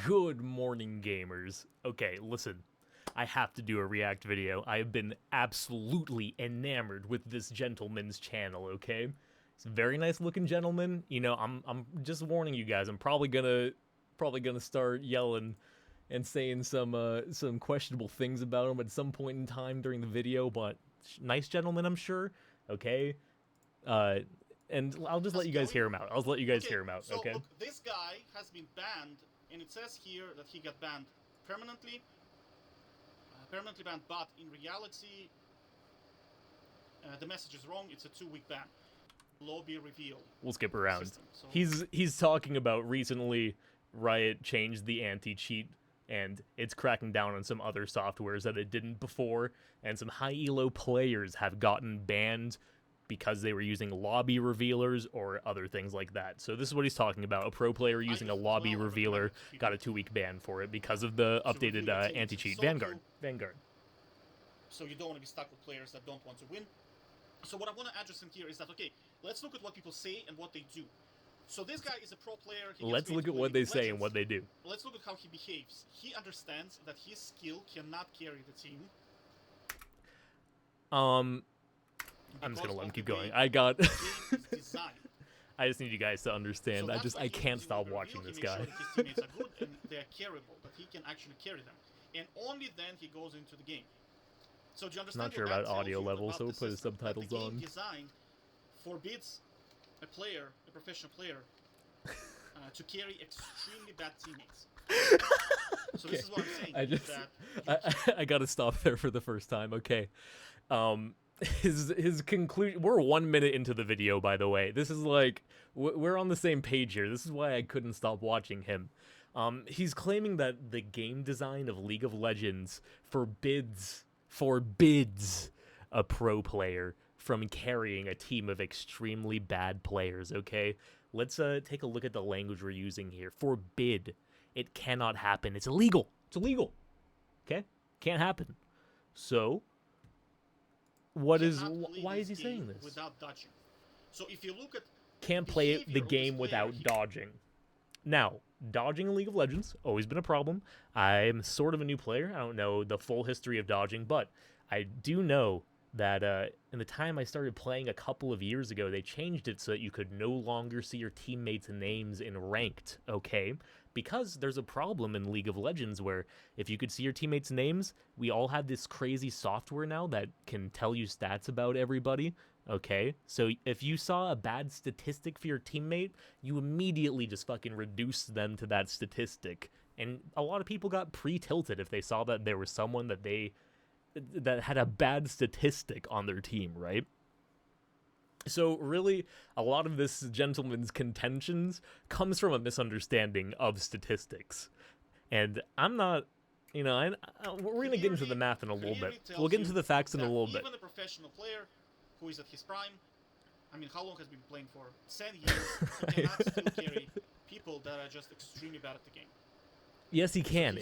Good morning, gamers. Okay, listen. I have to do a react video. I have been absolutely enamored with this gentleman's channel, okay? He's a very nice looking gentleman. You know, I'm just warning you guys. I'm probably gonna start yelling and saying some questionable things about him at some point in time during the video, but nice gentleman, I'm sure. Okay? Uh and I'll just let you guys hear him out. I'll just let you guys hear him out, so okay? look, this guy has been banned, and it says here that he got banned permanently. Permanently banned, but in reality, the message is wrong. It's a 2-week ban. Lobby reveal. We'll skip around. So He's talking about recently Riot changed the anti-cheat and it's cracking down on some other softwares that it didn't before, and some high elo players have gotten banned because they were using lobby revealers or other things like that. So this is what he's talking about. A pro player using a lobby revealer got a 2-week ban for it because of the updated anti-cheat. Vanguard. So you don't want to be stuck with players that don't want to win. So what I want to address in here is that, okay, let's look at what people say and what they do. So this guy is a pro player. Let's look at what they say and what they do. Let's look at how he behaves. He understands that his skill cannot carry the team. I'm just gonna let him keep going. I just need you guys to understand. So I can't stop watching this guy. Sure his teammates are good and they're carryable, that he can actually carry them, and only then he goes into the game. So do you understand? Not sure about audio level, so we'll put his subtitles on. The game design forbids a professional player, to carry extremely bad teammates. So Okay. this is what I'm saying. I gotta stop there for the first time. Okay. His conclusion. We're 1 minute into the video, by the way. This is like we're on the same page here. This is why I couldn't stop watching him. He's claiming that the game design of League of Legends forbids a pro player from carrying a team of extremely bad players. Okay, let's take a look at the language we're using here. Forbid. It cannot happen. It's illegal. It's illegal. Okay, can't happen. So why is he saying this? Without dodging. So if you look at can't play the game without dodging. Now, dodging in League of Legends, always been a problem. I'm sort of a new player. I don't know the full history of dodging, but I do know that in the time I started playing a couple of years ago, they changed it so that you could no longer see your teammates' names in ranked, okay? Because there's a problem in League of Legends where if you could see your teammates' names, we all have this crazy software now that can tell you stats about everybody, okay? So if you saw a bad statistic for your teammate, you immediately just fucking reduce them to that statistic. And a lot of people got pre-tilted if they saw that there was someone that had a bad statistic on their team, right? So really, a lot of this gentleman's contentions comes from a misunderstanding of statistics. And I'm not, you know, we're going to get into the math in a little bit. We'll get into the facts in a little bit. Even a professional player who is at his prime, I mean, how long has been playing for? 10 years, cannot still carry people that are just extremely bad at the game. Yes, he can.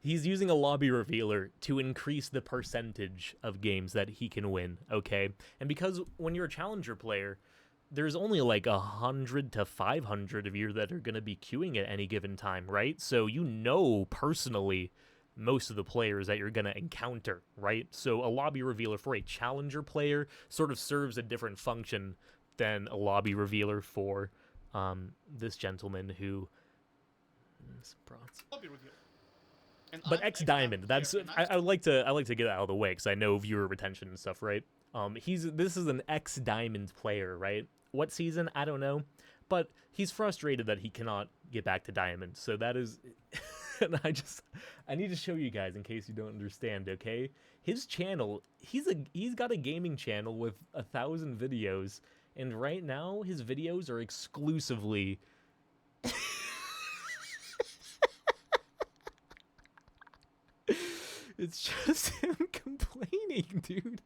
He's using a lobby revealer to increase the percentage of games that he can win, okay? And because when you're a challenger player, there's only like 100 to 500 of you that are going to be queuing at any given time, right? So you know personally most of the players that you're going to encounter, right? So a lobby revealer for a challenger player sort of serves a different function than a lobby revealer for this gentleman who... Lobby reveal. But X Diamond, that's I like to get out of the way because I know viewer retention and stuff, right? This is an X Diamond player, right? What season? I don't know, but he's frustrated that he cannot get back to Diamond. So that is, and I need to show you guys in case you don't understand. Okay, his channel, he's got a gaming channel with 1,000 videos, and right now his videos are exclusively. It's just him complaining, dude.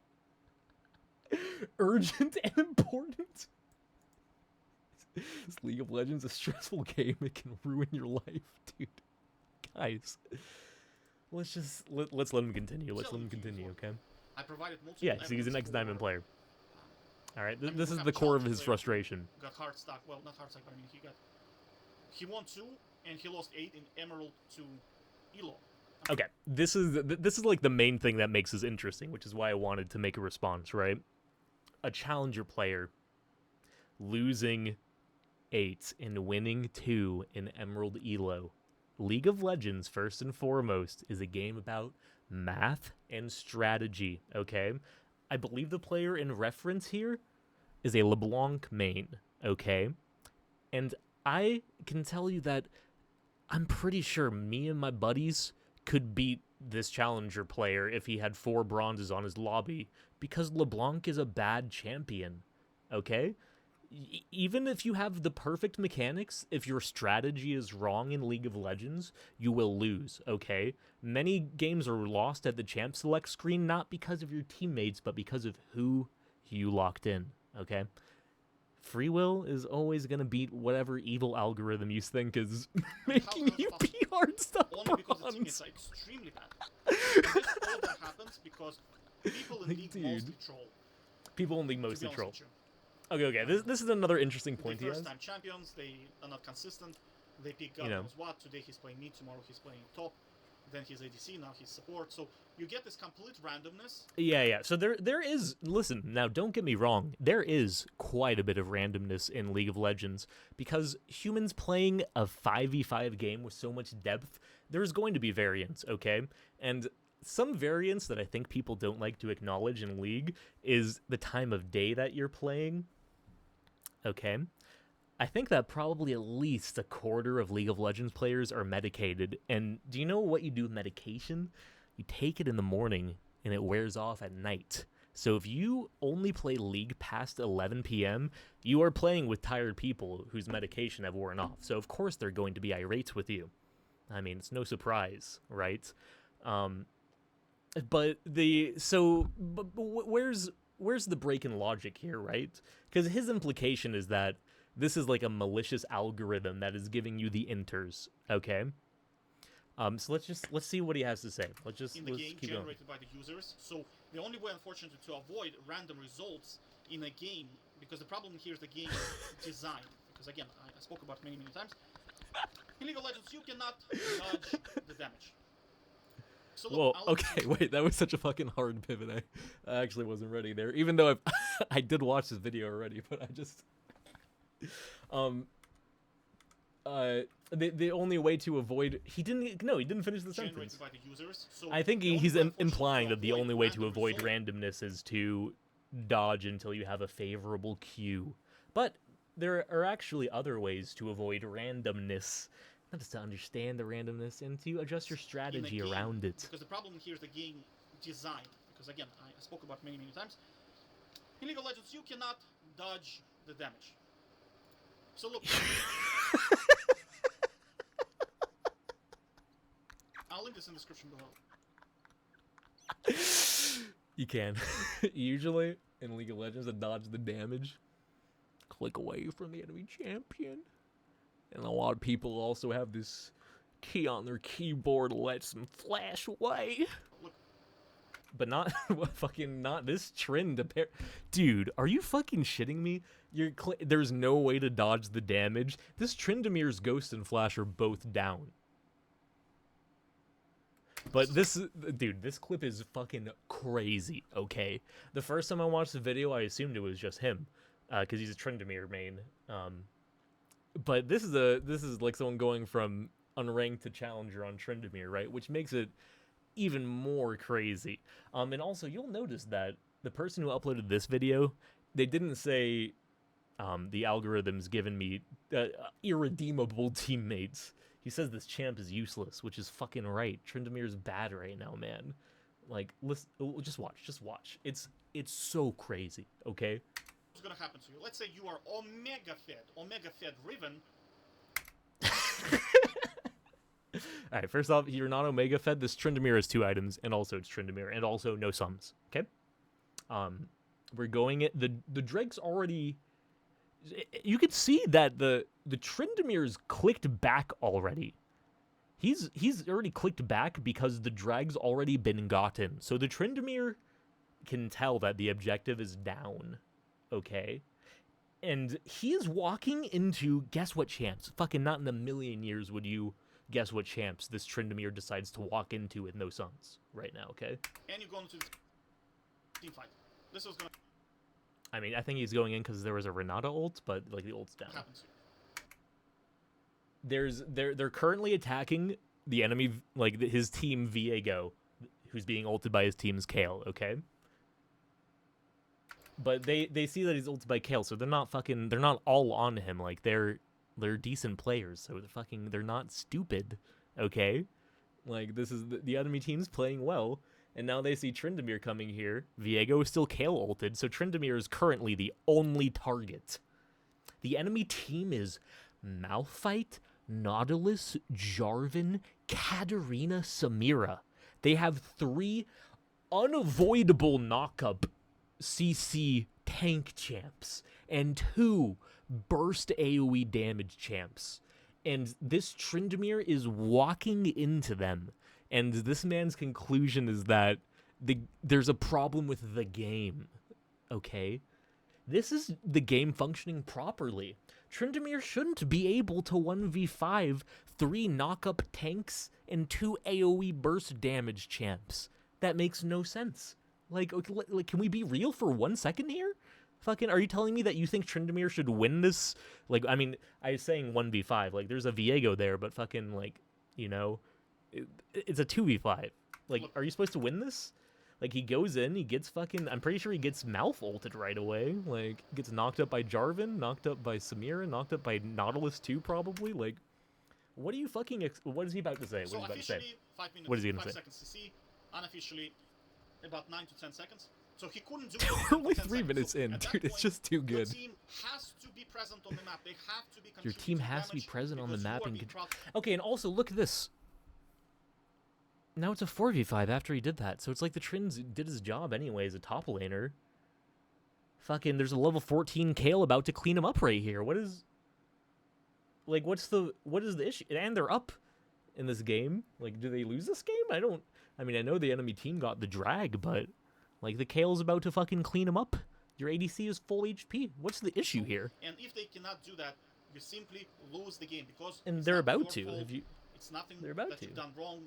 Urgent and important. This League of Legends is a stressful game. It can ruin your life, dude. Guys, let's let him continue. Let's let him continue, okay? I provided multiple. Yeah, so he's an X Diamond player. All right, this is the core of his frustration. Got hard stock. Well, not hard stock, but I mean he won 2, and he lost 8 in Emerald to Elo. Okay, this is like the main thing that makes this interesting, which is why I wanted to make a response, right? A challenger player losing 8 and winning 2 in Emerald Elo. League of Legends, first and foremost, is a game about math and strategy, okay? I believe the player in reference here is a LeBlanc main, okay? And I can tell you that I'm pretty sure me and my buddies could beat this challenger player if he had 4 bronzes on his lobby, because LeBlanc is a bad champion, okay? Even if you have the perfect mechanics, if your strategy is wrong in League of Legends, you will lose, okay? Many games are lost at the champ select screen, not because of your teammates, but because of who you locked in, okay? Free will is always going to beat whatever evil algorithm you think is making you be hard stuff. Only because the team is extremely bad. And this all that happens because people in League mostly troll. People in League To be mostly honest troll. with you. Okay. This is another interesting point he They're has. first-time champions. They are not consistent. They pick God You know. knows what. Today he's playing mid. Tomorrow he's playing top. Then he's ADC. Now he's support. So you get this complete randomness. Yeah. So there is, listen, now don't get me wrong, there is quite a bit of randomness in League of Legends, because humans playing a 5v5 game with so much depth, there's going to be variance, okay? And some variance that I think people don't like to acknowledge in League is the time of day that you're playing, okay? I think that probably at least a quarter of League of Legends players are medicated. And do you know what you do with medication? You take it in the morning and it wears off at night. So if you only play League past 11 p.m., you are playing with tired people whose medication have worn off. So of course they're going to be irate with you. I mean, it's no surprise, right? But where's the break in logic here, right? Because his implication is that this is like a malicious algorithm that is giving you the inters, okay? So let's see what he has to say. Let's in the game keep going. generated by the users. So the only way, unfortunately, to avoid random results in a game, because the problem here is the game design. Because again, I spoke about many times. In League of Legends, you cannot dodge the damage. So look, Whoa, okay, wait, that was such a fucking hard pivot. I actually wasn't ready there, even though I did watch this video already, but I just the only way to avoid he didn't finish the sentence. By the users. So I think the he's only way, implying that the only way to random avoid result- randomness is to dodge until you have a favorable cue. But there are actually other ways to avoid randomness. Not just to understand the randomness and to adjust your in a strategy game, around it. Because the problem here is the game design. Because again, I spoke about many times. In League of Legends, you cannot dodge the damage. So look, I'll link this in the description below. You can. Usually, in League of Legends, to dodge the damage, click away from the enemy champion. And a lot of people also have this key on their keyboard lets them flash away. Look, But not not this trend. Dude, are you fucking shitting me? There's no way to dodge the damage. This Trindamere's Ghost and Flash are both down. But this clip is fucking crazy, okay? The first time I watched the video, I assumed it was just him, because he's a Tryndamere main. But this is like someone going from unranked to challenger on Tryndamere, right? Which makes it even more crazy. And also, you'll notice that the person who uploaded this video, they didn't say the algorithm's given me irredeemable teammates. He says this champ is useless, which is fucking right. Tryndamere's bad right now, man. Like, listen, just watch. It's so crazy, okay? what's gonna happen to you? Let's say you are Omega Fed Riven. Alright, first off, you're not Omega Fed. This Tryndamere has 2 items, and also it's Tryndamere, and also no sums, okay? We're going it. The Drake's already... You could see that the Tryndamere's clicked back already. He's already clicked back because the drag's already been gotten. So the Tryndamere can tell that the objective is down, okay? And he is walking into, guess what champs? Fucking not in a million years would you guess what champs this Tryndamere decides to walk into with no suns right now, okay? And you go into the team fight. This was gonna I mean, I think he's going in because there was a Renata ult, but like the ult's down. happen to you. They're currently attacking the enemy, like his team Viego, who's being ulted by his team's Kayle, okay? But they see that he's ulted by Kayle, so they're not all on him. Like they're decent players, so they're not stupid, okay? Like this is the enemy team's playing well, and now they see Tryndamere coming here. Viego is still Kayle ulted, so Tryndamere is currently the only target. The enemy team is Malphite, Nautilus, Jarvan, Katarina, Samira. They have 3 unavoidable knockup CC tank champs and 2 burst AoE damage champs. And this Tryndamere is walking into them. And this man's conclusion is that there's a problem with the game. Okay? This is the game functioning properly. Tryndamere shouldn't be able to 1v5 3 knock-up tanks and 2 AoE burst damage champs. That makes no sense. Like, can we be real for 1 second here? Fucking, are you telling me that you think Tryndamere should win this? Like, I mean, I was saying 1v5. Like, there's a Viego there, but fucking, like, you know, it's a 2v5. Like, are you supposed to win this? Like, he goes in, he gets fucking... I'm pretty sure he gets Malf ulted right away. Like, gets knocked up by Jarvan, knocked up by Samira, knocked up by Nautilus too, probably. Like, what are you fucking... What is he about to say? So what is he about to say? 5 minutes, What is he gonna 5 say? seconds to see. Unofficially, about 9 to 10 seconds. So he couldn't do We're only 10 3 seconds. minutes So in, at that dude. It's point, just too good. Your team has to be present on the map. They have to be Your team contributing has to be damage present on the because you map are and... being crowd- Okay, and also, look at this. Now it's a 4v5 after he did that, so it's like the Trins did his job anyway as a top laner. Fucking, there's a level 14 Kayle about to clean him up right here. What is... Like, what is the issue? And they're up in this game. Like, do they lose this game? I mean, I know the enemy team got the drag, but... Like, the Kayle's about to fucking clean him up. Your ADC is full HP. What's the issue here? And if they cannot do that, you simply lose the game because And it's they're not about your to. fault. If you... It's nothing They're about that to. you've done wrong.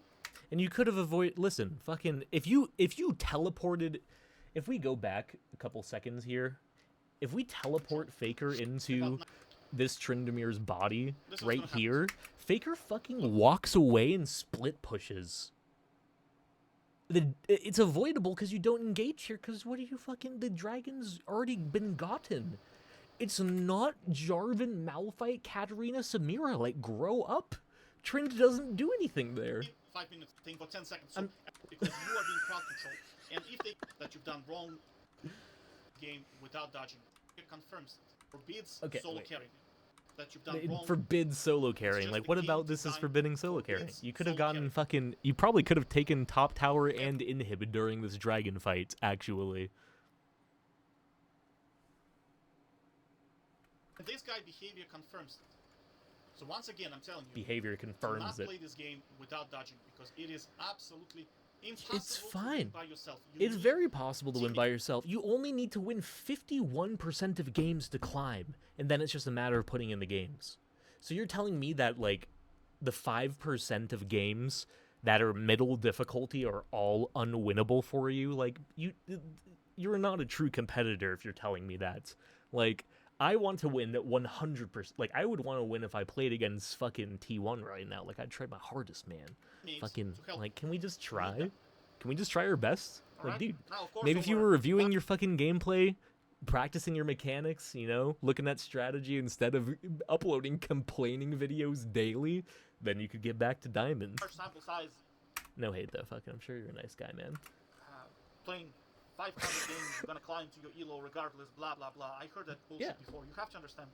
And you could have avoided... Listen, fucking... If you teleported... If we go back a couple seconds here, if we teleport Faker into this Tryndamere's body This was right gonna happen. here, Faker fucking walks away and split pushes. It's avoidable because you don't engage here, because what are you fucking... The dragon's already been gotten. It's not Jarvan, Malphite, Katarina, Samira. Like, grow up. Trynd doesn't do anything there. 5 minutes thing for 10 seconds. So, because you are being crowd controlled. And if they that you've done wrong game without dodging, it confirms it. Forbids Okay, solo wait. carrying. That you've done It wrong. forbids solo carrying. just Like, a what game about this is designed forbidding solo for carrying? bids You could have solo gotten carrying. fucking... You probably could have taken top tower and inhib during this dragon fight, actually. And this guy behavior confirms it. So once again, I'm telling you, Behavior do not confirms it. play this game without dodging because it is absolutely impossible It's to fine. win by yourself. You It's need very possible to win teaming. by yourself. You only need to win 51% of games to climb, and then it's just a matter of putting in the games. So you're telling me that, like, the 5% of games that are middle difficulty are all unwinnable for you? Like, you're not a true competitor if you're telling me that. Like, I want to win at 100%. Like, I would want to win if I played against fucking T1 right now. Like, I'd try my hardest, man. Teammates Fucking, to help. like, can we just need try? them. Can we just try our best? Like, Alright? dude, Now, of course, maybe if you over were reviewing one- your fucking gameplay, practicing your mechanics, you know, looking at strategy instead of uploading complaining videos daily, then you could get back to diamond. large sample size, No hate though, fucking, I'm sure you're a nice guy, man. playing 500 games, you're gonna climb to your elo regardless, blah blah blah. I heard that bullshit Yeah. before. You have to understand.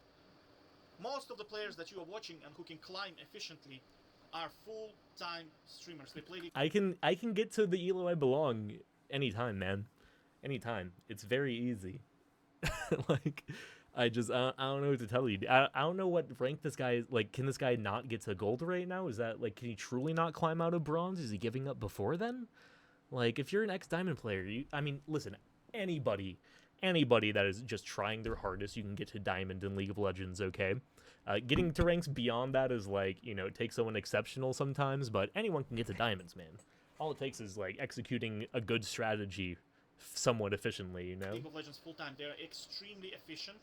Most of the players that you are watching and who can climb efficiently are full-time streamers. They play the I can get to the elo I belong anytime, man. Anytime. It's very easy. Like, I don't know what to tell you. I don't know what rank this guy is. Like, can this guy not get to gold right now? Is that, like, can he truly not climb out of bronze? Is he giving up before then? Like, if you're an ex-diamond player, I mean, listen, anybody anybody that is just trying their hardest, you can get to Diamond in League of Legends, okay? Getting to ranks beyond that is like, you know, it takes someone exceptional sometimes, but anyone can get to Diamonds, man. All it takes is, like, executing a good strategy somewhat efficiently, you know? League of Legends full-time, they're extremely efficient.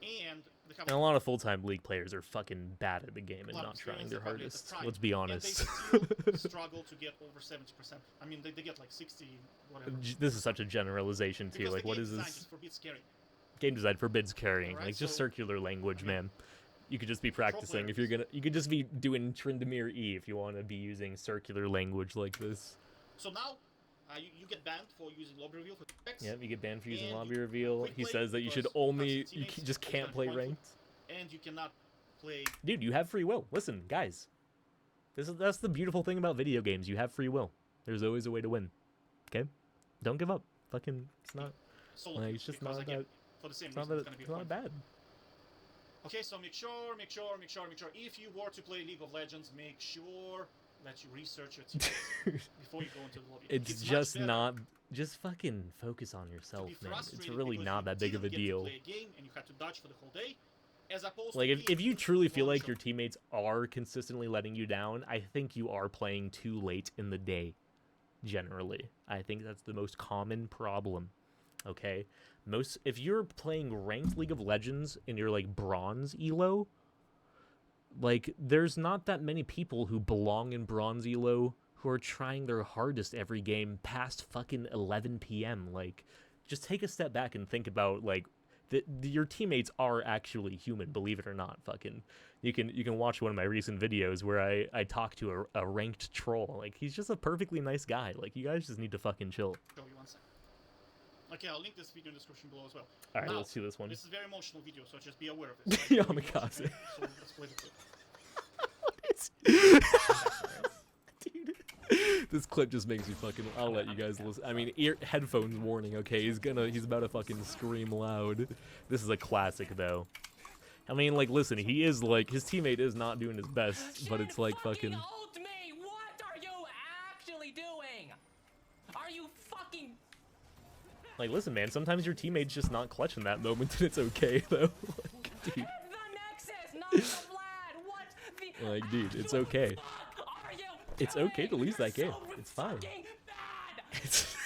And they have And a lot of full-time League players are fucking bad at the game and lot of not trying experience, their they're probably at the hardest. prime. Let's be and they honest. still struggle to get over 70%. I mean, they get like 60, whatever. This is such a generalization, too. Because Like, the what game is design this? just forbids carrying. Game design forbids carrying. Alright, Like, just so- circular language, man. You could just be practicing. If players. you're gonna, you could just be doing Tryndamere E if you want to be using circular language like this. So now, you get banned for using lobby reveal for X, Yep, you get banned for using And lobby reveal. quick He play says that you should because only, toxic teammates just is can't gonna play point you. ranked. and you cannot play. Dude, you have free will. Listen, guys, that's the beautiful thing about video games. You have free will. There's always a way to win. Okay, don't give up. Fucking, it's not. Solo Like, queues, it's just because not again, that. for the same It's not reason, that. it's gonna be It's not fun. bad. Okay, so make sure. If you were to play League of Legends, make sure that you research your teammates before you go into the lobby. It's much just better not. Just fucking focus on to yourself, be man. It's frustrated really because not you that big of a didn't get to deal. play a game and you had to dodge for the whole day, as opposed Like, to if being you truly feel one like shot. your teammates are consistently letting you down, I think you are playing too late in the day. Generally, I think that's the most common problem. Okay, if you're playing ranked League of Legends and you're like bronze elo, like there's not that many people who belong in bronze elo who are trying their hardest every game past fucking 11 p.m. Like, just take a step back and think about, like, your teammates are actually human, believe it or not. Fucking, you can watch one of my recent videos where I talk to a ranked troll. Like, he's just a perfectly nice guy. Like, you guys just need to fucking chill. Show you one second. Okay, I'll link this video in the description below as well. All right, Now, let's see this one. This is a very emotional video, so just be aware of this. Yeah, Very Kamikaze. emotional, so let's play the clip. Dude, this clip just makes me fucking. I'll let you guys listen. I mean, headphones warning. Okay, he's about to fucking scream loud. This is a classic, though. I mean, like, listen, he is like his teammate is not doing his best, but it's like fucking. Ult me! What are you actually doing? Are you fucking? Like, listen, man. Sometimes your teammate's just not clutch in that moment, and it's okay, though. Like, dude. The Nexus, not the Vlad. What the? Like, dude, it's actual okay. fuck are you It's doing? okay to lose You're that game. so It's fine. fucking bad. It's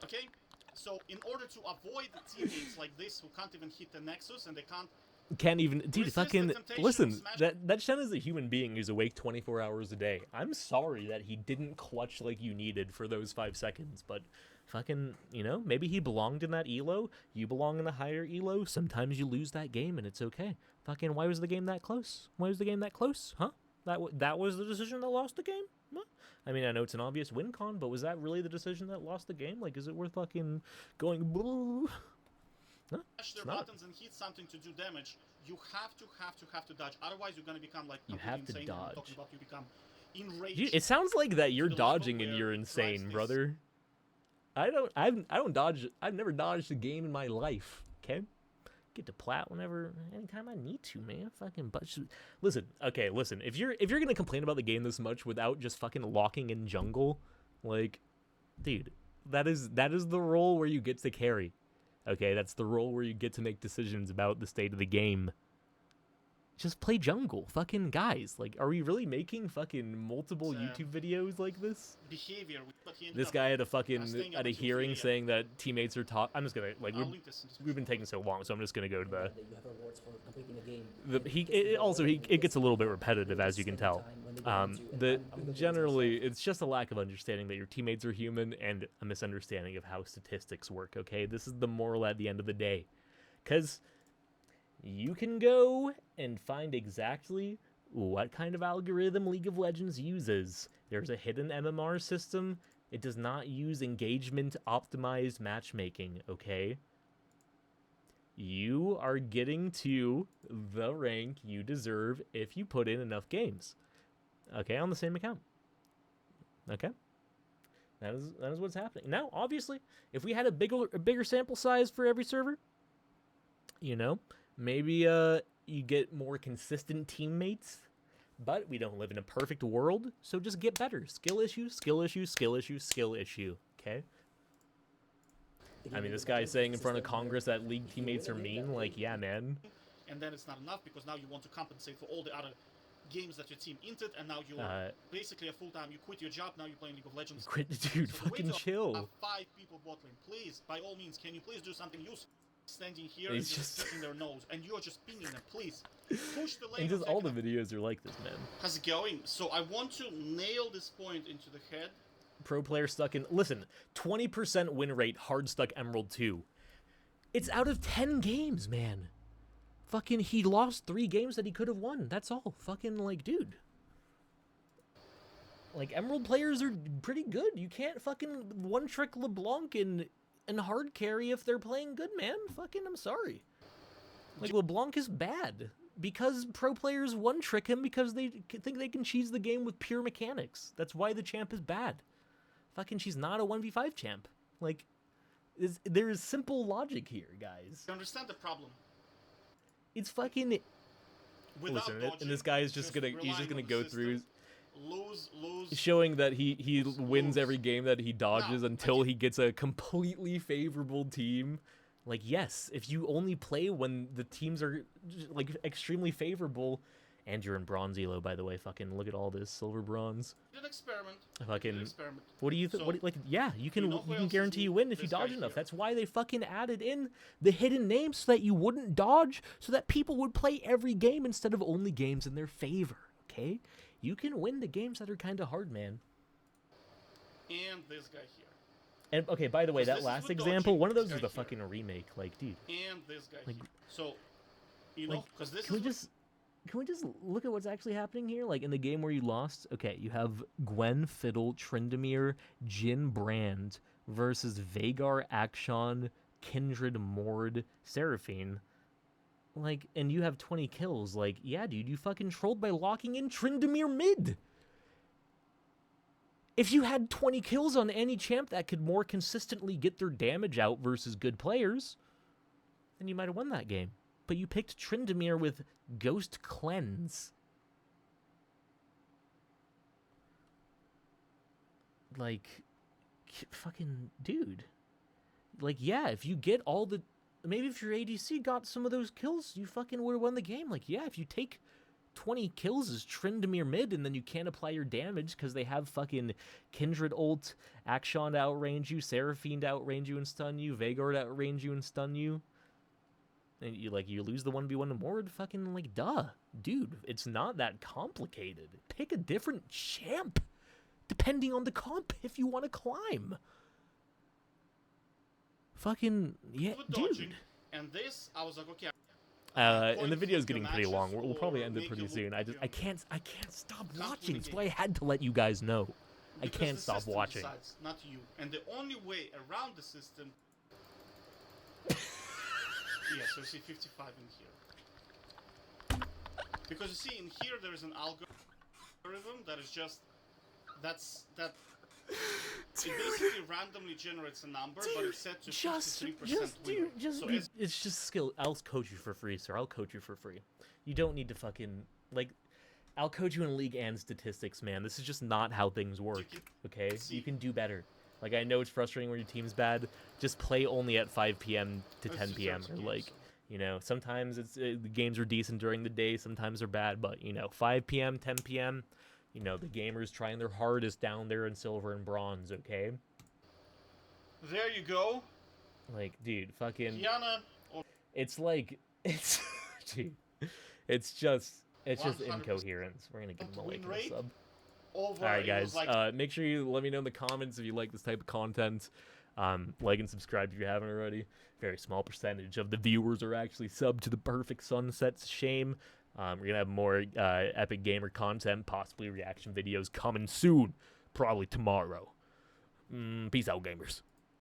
Okay, so in order to avoid teammates like this who can't even hit the Nexus and they can't even, dude. Resist the Fucking temptation of listen. smashing- That Shen is a human being who's awake 24 hours a day. I'm sorry that he didn't clutch like you needed for those 5 seconds, but fucking, you know, maybe he belonged in that elo. You belong in the higher elo. Sometimes you lose that game, and it's okay. Fucking, why was the game that close? Why was the game that close? Huh? That was the decision that lost the game? Huh? I mean, I know it's an obvious win con, but was that really the decision that lost the game? Like, is it worth fucking going blue? smash their not. buttons and hit something to do damage, you have to dodge. Otherwise, you're gonna become like You completely have to insane. I'm dodge. talking about you become enraged. Dude, it sounds like that you're the level dodging and where you're it drives insane, this. brother. I don't dodge. I've never dodged a game in my life. Okay, get to plat anytime I need to, man. Fucking listen. Okay, listen. If you're gonna complain about the game this much without just fucking locking in jungle, like, dude, that is the role where you get to carry. Okay, that's the role where you get to make decisions about the state of the game. Just play jungle, fucking guys. Like, are we really making fucking multiple It's, YouTube videos like this? behavior. But he ended This up- guy had a fucking staying at up a until hearing 3 a.m. saying that teammates are top. I'm just gonna like I'll link this in the we've been description. taking so long, so I'm just gonna go to the. that you have rewards for completing the game. It gets a little bit repetitive, as you can tell. Generally, it's just a lack of understanding that your teammates are human and a misunderstanding of how statistics work. Okay, this is the moral at the end of the day, because you can go and find exactly what kind of algorithm League of Legends uses. There's a hidden MMR system. It does not use engagement optimized matchmaking, okay? You are getting to the rank you deserve if you put in enough games. Okay, on the same account. Okay? That is what's happening. Now, obviously, if we had a bigger sample size for every server, you know, maybe you get more consistent teammates, but we don't live in a perfect world, so just get better. Skill issue, skill issue, skill issue, skill issue, okay? I mean, this guy's saying in front of Congress that league teammates are mean. Like, yeah, man. And then it's not enough because now you want to compensate for all the other games that your team entered, and now you're basically a full-time. You quit your job, now you're playing League of Legends. Quit, dude. So Fucking chill. Have 5 people bottling, please. By all means, can you please do something useful? Standing here and It's just just- sticking their nose, and you're just pinging them. Please push the lane. And just and all take the them. videos are like this, man. How's it going? So I want to nail this point into the head. Pro player stuck in. Listen, 20% win rate, hard stuck Emerald 2. It's out of 10 games, man. Fucking, he lost 3 games that he could have won. That's all. Fucking, like, dude. Like, Emerald players are pretty good. You can't fucking one-trick LeBlanc and hard carry if they're playing good, man. Fucking, I'm sorry. Like, LeBlanc is bad. Because pro players one-trick him because they think they can cheese the game with pure mechanics. That's why the champ is bad. Fucking, she's not a 1v5 champ. Like, there is simple logic here, guys. You understand the problem? It's fucking... Without Listen, dodging, and this guy is just gonna relying he's just gonna on the go system, through lose. showing that he wins lose. every game that he dodges No, until he gets a completely favorable team. Like, yes, if you only play when the teams are like extremely favorable, and you're in bronze elo, by the way. Fucking look at all this silver, bronze. Did an experiment. Fucking. Experiment. What do you think? So, What, like, yeah, you can you know who you can else is guarantee you win if you this guy dodge enough. here? That's why they fucking added in the hidden names so that you wouldn't dodge, so that people would play every game instead of only games in their favor. Okay, you can win the games that are kind of hard, man. And this guy here. And okay, by the way, Because that this is last with example, dodging, one of this those guy is the here. fucking remake. Like, dude, And this guy Like- here. So, you know, like, because this can we is just look at what's actually happening here? Like in the game where you lost, okay, you have Gwen, Fiddle, Tryndamere, Jhin, Brand versus Veigar, Akshan, Kindred, Mord, Seraphine. Like, and you have 20 kills. Like, yeah, dude, you fucking trolled by locking in Tryndamere mid. If you had 20 kills on any champ that could more consistently get their damage out versus good players, then you might have won that game. But you picked Tryndamere with Ghost Cleanse. Like, fucking dude. Like, yeah, if you get all the... Maybe if your ADC got some of those kills, you fucking would have won the game. Like, yeah, if you take 20 kills as Tryndamere mid and then you can't apply your damage because they have fucking Kindred ult, Akshan to outrange you, Seraphine to outrange you and stun you, Veigar to outrange you and stun you. And you lose the 1v1 to Mord, fucking like, duh. Dude, it's not that complicated. Pick a different champ, depending on the comp, if you want to climb. Fucking, yeah, with dude. dodging. And this, I was like, okay. And the going video's through getting the pretty long. matches We'll probably or end it make pretty you soon. look, I can't stop Can't watching. win the That's why I had to let you guys know. I Because can't the stop system watching. decides, not you. And the only way around the system. Yeah, so you see 55 in here. Because you see, in here there is an algorithm that is just. It basically randomly generates a number, but it's set to 53% win rate. So as it's just skill. I'll coach you for free, sir. I'll coach you for free. You don't need to fucking like. I'll coach you in league and statistics, man. This is just not how things work. Okay, see- you can do better. Like, I know it's frustrating when your team's bad. Just play only at 5 p.m. to This 10 is p.m. just or games, like, so- you know, sometimes the games are decent during the day, sometimes they're bad, but you know, 5 p.m., 10 p.m. You know, the gamers trying their hardest down there in silver and bronze. Okay, there you go. like, dude, fucking. Kiana. It's like it's, dude, it's just 100% incoherence. We're gonna give him a win like and a rate. sub. Over. All right, it was guys. like, Make sure you let me know in the comments if you like this type of content. Like and subscribe if you haven't already. Very small percentage of the viewers are actually subbed to the Perfect Sunsets. Shame. We're gonna have more Epic Gamer content, possibly reaction videos coming soon. Probably tomorrow. Peace out, gamers.